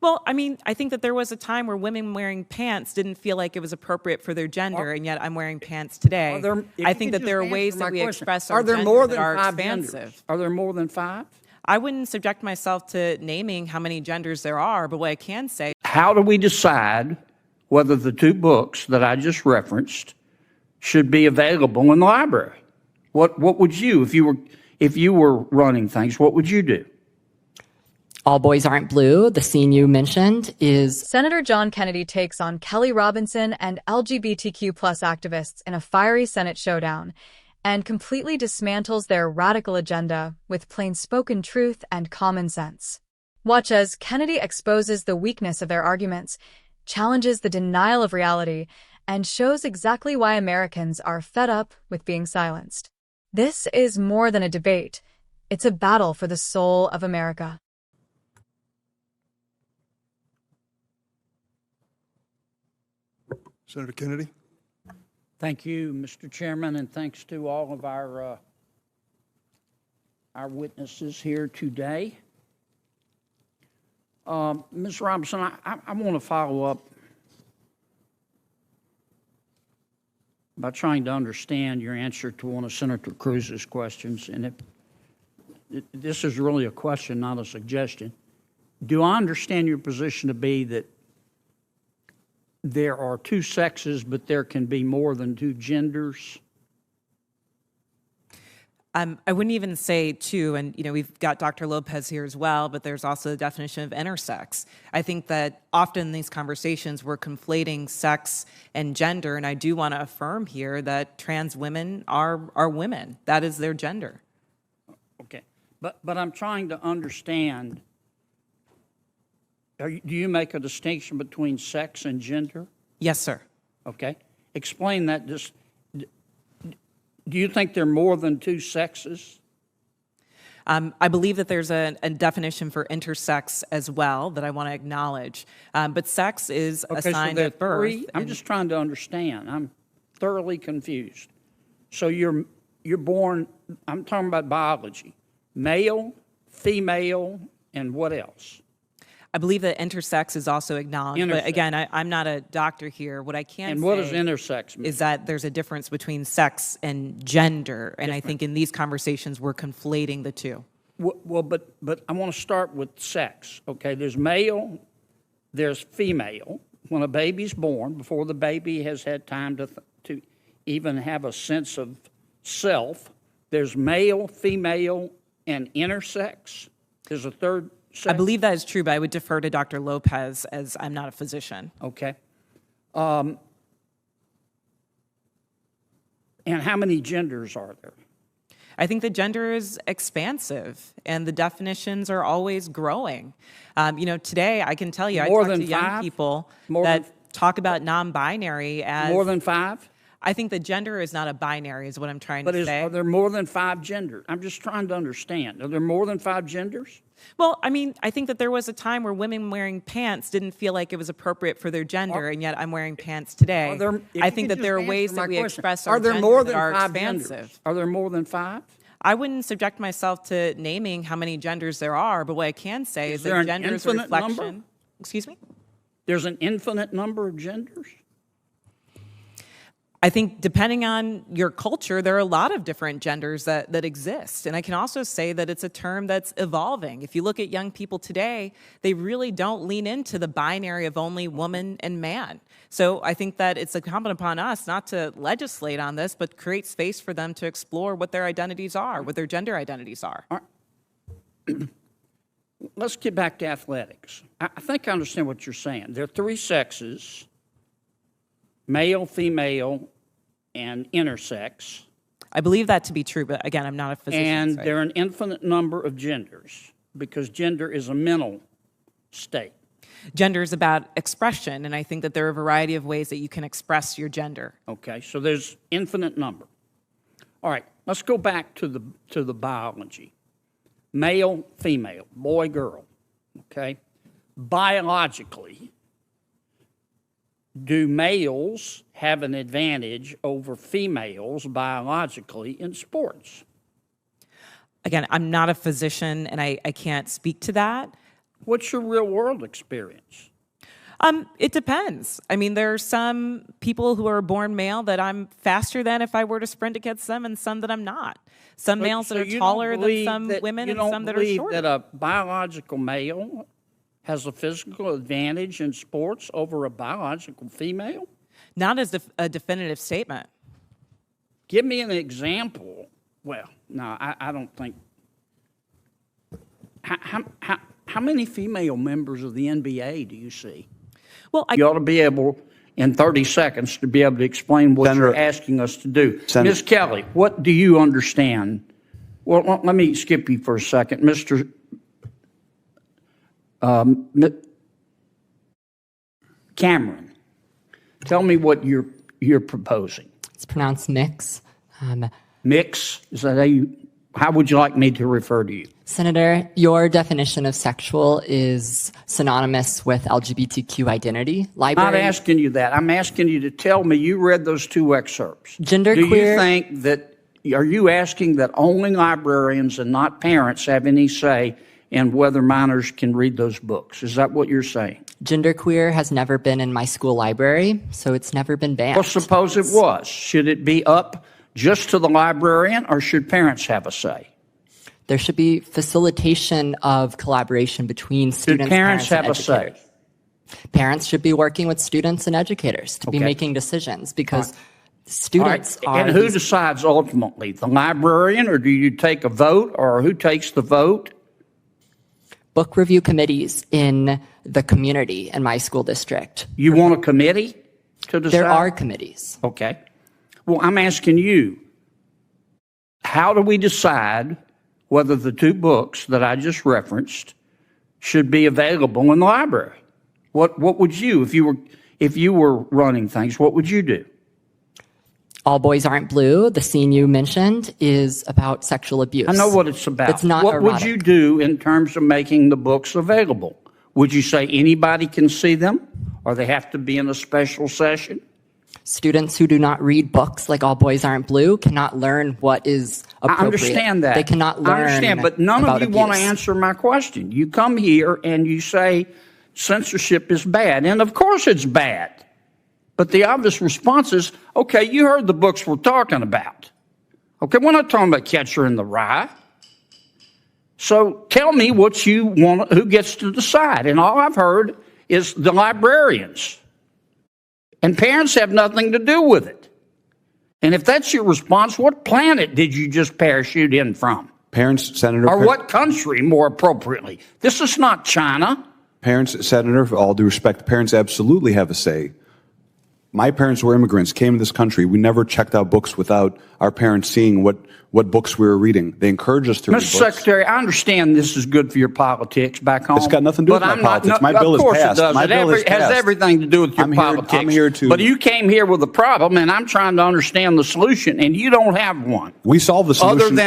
Well, I mean, I think that there was a time where women wearing pants didn't feel like it was appropriate for their gender, and yet I'm wearing pants today. I think that there are ways that we express our gender that are expansive. Are there more than 5? I wouldn't subject myself to naming how many genders there are, but what I can say... How do we decide whether the 2 books that I just referenced should be available in the library? What would you, if you were running things, what would you do? All Boys Aren't Blue, the scene you mentioned, is... Senator John Kennedy takes on Kelly Robinson and LGBTQ+ activists in a fiery Senate showdown and completely dismantles their radical agenda with plain-spoken truth and common sense. Watch as Kennedy exposes the weakness of their arguments, challenges the denial of reality, and shows exactly why Americans are fed up with being silenced. This is more than a debate. It's a battle for the soul of America. Senator Kennedy. Thank you, Mr. Chairman, and thanks to all of our witnesses here today. Ms. Robinson, I want to follow up by trying to understand your answer to one of Senator Cruz's questions. And this is really a question, not a suggestion. Do I understand your position to be that there are 2 sexes, but there can be more than 2 genders? I wouldn't even say 2, and we've got Dr. Lopez here as well, but there's also the definition of intersex. I think that often in these conversations we're conflating sex and gender, and I do want to affirm here that trans women are women. That is their gender. Okay, but I'm trying to understand. Do you make a distinction between sex and gender? Yes, sir. Okay, explain that. Do you think there are more than 2 sexes? I believe that there's a definition for intersex as well that I want to acknowledge. But sex is assigned at birth. 3? I'm just trying to understand. I'm thoroughly confused. So you're born, I'm talking about biology, male, female, and what else? I believe that intersex is also acknowledged, but again, I'm not a doctor here. What I can say what does intersex mean? Is that there's a difference between sex and gender, and I think in these conversations we're conflating the 2. Well, but I want to start with sex. Okay, there's male, there's female. When a baby's born, before the baby has had time to even have a sense of self, there's male, female, and intersex. There's a 3rd sex. I believe that is true, but I would defer to Dr. Lopez as I'm not a physician. Okay. And how many genders are there? I think the gender is expansive, and the definitions are always growing. Today I can tell you, I talk to young people that talk about non-binary as... More than 5? I think the gender is not a binary, is what I'm trying to say. Are there more than 5 genders? I'm just trying to understand. Are there more than 5 genders? Well, I mean, I think that there was a time where women wearing pants didn't feel like it was appropriate for their gender, and yet I'm wearing pants today. I think that there are ways that we express our gender that are expansive. Are there more than 5? I wouldn't subject myself to naming how many genders there are, but what I can say is that gender is a reflection. Number? Excuse me? There's an infinite number of genders? I think depending on your culture, there are a lot of different genders that exist. And I can also say that it's a term that's evolving. If you look at young people today, they really don't lean into the binary of only woman and man. So I think that it's incumbent upon us not to legislate on this, but create space for them to explore what their identities are, what their gender identities are. Let's get back to athletics. I think I understand what you're saying. There are 3 sexes, male, female, and intersex. I believe that to be true, but again, I'm not a physician. And there are an infinite number of genders because gender is a mental state. Gender is about expression, and I think that there are a variety of ways that you can express your gender. Okay, so there's infinite number. All right, let's go back to the biology. Male, female, boy, girl, okay? Biologically, do males have an advantage over females biologically in sports? Again, I'm not a physician, and I can't speak to that. What's your real world experience? It depends. I mean, there are some people who are born male that I'm faster than if I were to sprint against them, and some that I'm not. Some males that are taller than some women, and some that are shorter. You don't believe that a biological male has a physical advantage in sports over a biological female? Not as a definitive statement. Give me an example. Well, no, I don't think. How many female members of the NBA do you see? Well, you ought to be able, in 30 seconds, to be able to explain what you're asking us to do. Ms. Kelly, what do you understand? Well, let me skip you for a second. Mr. Cameron, tell me what you're proposing. It's pronounced mix. Mix? Is that how would you like me to refer to you? Senator, your definition of sexual is synonymous with LGBTQ identity. I'm not asking you that. I'm asking you to tell me you read those two excerpts. Genderqueer. Do you think that, are you asking that only librarians and not parents have any say in whether minors can read those books? Is that what you're saying? Genderqueer has never been in my school library, so it's never been banned. Well, suppose it was. Should it be up just to the librarian, or should parents have a say? There should be facilitation of collaboration between students, parents have and a say? Parents should be working with students and educators to be making decisions, because students are... And who decides ultimately? The librarian, or do you take a vote, or who takes the vote? Book review committees in the community in my school district. You want a committee to decide? There are committees. Okay. Well, I'm asking you, how do we decide whether the two books that I just referenced should be available in the library? What would you, if you were running things, what would you do? All Boys Aren't Blue, the scene you mentioned, is about sexual abuse. I know what it's about. It's not What erotic. would you do in terms of making the books available? Would you say anybody can see them, or they have to be in a special session? Students who do not read books like All Boys Aren't Blue cannot learn what is appropriate. I understand that. They cannot learn. I understand, but none of you want to abuse. answer my question. You come here and you say censorship is bad, and of course it's bad. But the obvious response is, okay, you heard the books we're talking about. Okay, we're not talking about Catcher in the Rye. So tell me what you want, who gets to decide. And all I've heard is the librarians. And parents have nothing to do with it. And if that's your response, what planet did you just parachute in from? Parents, Senator. Or what country, more appropriately? This is not China. Parents, Senator, for all due respect, parents absolutely have a say. My parents were immigrants, came to this country. We never checked out books without our parents seeing what books we were reading. They encouraged us to read books. Mr. Secretary, I understand this is good for your politics back home. It's got nothing to do with my politics. My bill is passed. My bill is passed. It has everything to do with your politics. I'm here to... But you came here with a problem, and I'm trying to understand the solution, and you don't have one. We solved the solution.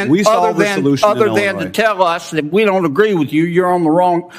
Other than to tell us that we don't agree with you,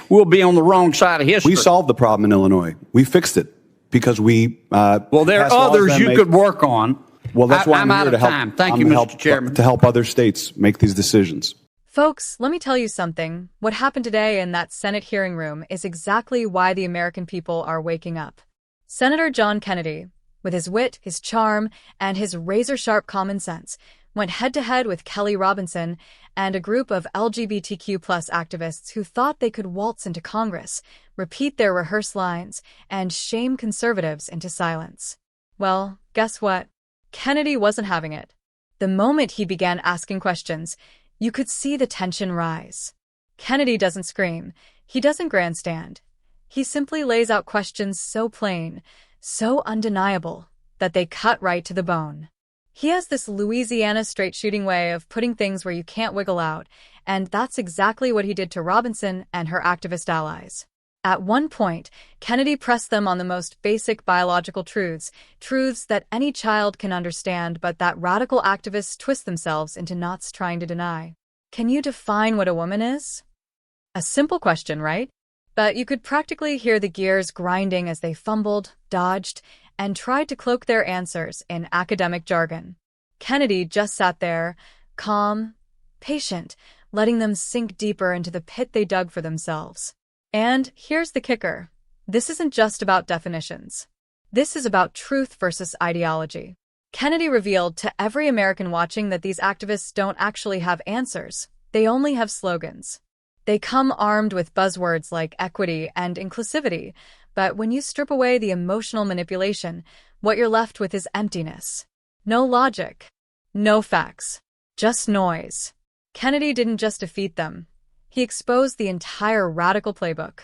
we'll be on the wrong side of history. We solved the problem in Illinois. We fixed it. Because we well, there are others you could work on. Well, that's why I'm out here of to help. time. Thank you, Mr. Chairman. To help other states make these decisions. Folks, let me tell you something. What happened today in that Senate hearing room is exactly why the American people are waking up. Senator John Kennedy, with his wit, his charm, and his razor-sharp common sense, went head-to-head with Kelly Robinson and a group of LGBTQ+ activists who thought they could waltz into Congress, repeat their rehearsed lines, and shame conservatives into silence. Well, guess what? Kennedy wasn't having it. The moment he began asking questions, you could see the tension rise. Kennedy doesn't scream. He doesn't grandstand. He simply lays out questions so plain, so undeniable, that they cut right to the bone. He has this Louisiana straight-shooting way of putting things where you can't wiggle out, and that's exactly what he did to Robinson and her activist allies. At one point, Kennedy pressed them on the most basic biological truths that any child can understand but that radical activists twist themselves into knots trying to deny. Can you define what a woman is? A simple question, right? But you could practically hear the gears grinding as they fumbled, dodged, and tried to cloak their answers in academic jargon. Kennedy just sat there, calm, patient, letting them sink deeper into the pit they dug for themselves. And here's the kicker. This isn't just about definitions. This is about truth versus ideology. Kennedy revealed to every American watching that these activists don't actually have answers. They only have slogans. They come armed with buzzwords like equity and inclusivity, but when you strip away the emotional manipulation, what you're left with is emptiness. No logic. No facts. Just noise. Kennedy didn't just defeat them. He exposed the entire radical playbook.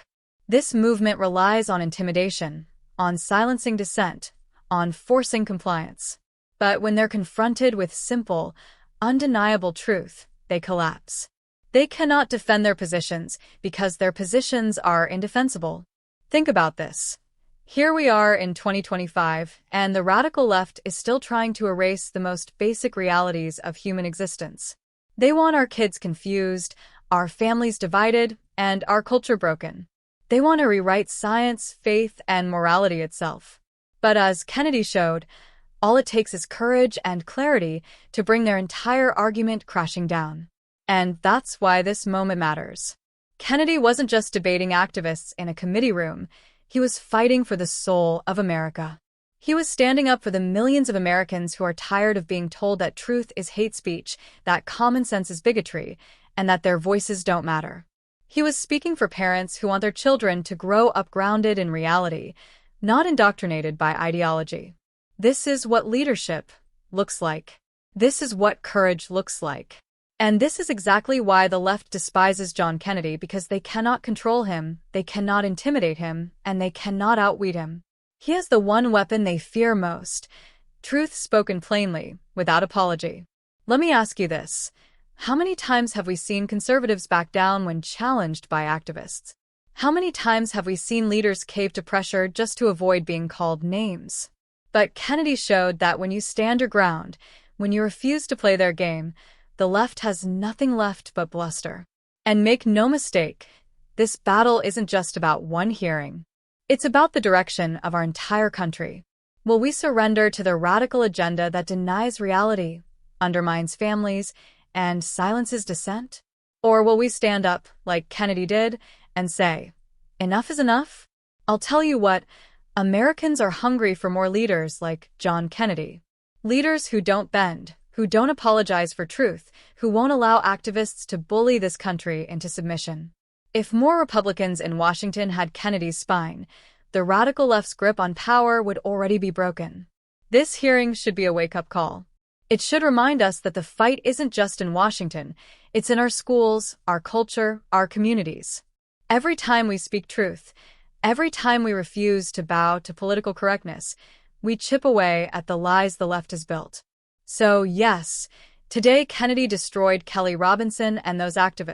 This movement relies on intimidation, on silencing dissent, on forcing compliance. But when they're confronted with simple, undeniable truth, they collapse. They cannot defend their positions because their positions are indefensible. Think about this. Here we are in 2025, and the radical left is still trying to erase the most basic realities of human existence. They want our kids confused, our families divided, and our culture broken. They want to rewrite science, faith, and morality itself. But as Kennedy showed, all it takes is courage and clarity to bring their entire argument crashing down. And that's why this moment matters. Kennedy wasn't just debating activists in a committee room. He was fighting for the soul of America. He was standing up for the millions of Americans who are tired of being told that truth is hate speech, that common sense is bigotry, and that their voices don't matter. He was speaking for parents who want their children to grow up grounded in reality, not indoctrinated by ideology. This is what leadership looks like. This is what courage looks like. And this is exactly why the left despises John Kennedy, because they cannot control him, they cannot intimidate him, and they cannot outwit him. He has the one weapon they fear most: truth spoken plainly, without apology. Let me ask you this. How many times have we seen conservatives back down when challenged by activists? How many times have we seen leaders cave to pressure just to avoid being called names? But Kennedy showed that when you stand your ground, when you refuse to play their game, the left has nothing left but bluster. And make no mistake, this battle isn't just about one hearing. It's about the direction of our entire country. Will we surrender to the radical agenda that denies reality, undermines families, and silences dissent? Or will we stand up, like Kennedy did, and say, enough is enough? I'll tell you what, Americans are hungry for more leaders like John Kennedy. Leaders who don't bend, who don't apologize for truth, who won't allow activists to bully this country into submission. If more Republicans in Washington had Kennedy's spine, the radical left's grip on power would already be broken. This hearing should be a wake-up call. It should remind us that the fight isn't just in Washington, it's in our schools, our culture, our communities. Every time we speak truth, every time we refuse to bow to political correctness, we chip away at the lies the left has built. So yes, today Kennedy destroyed Kelly Robinson and those activists.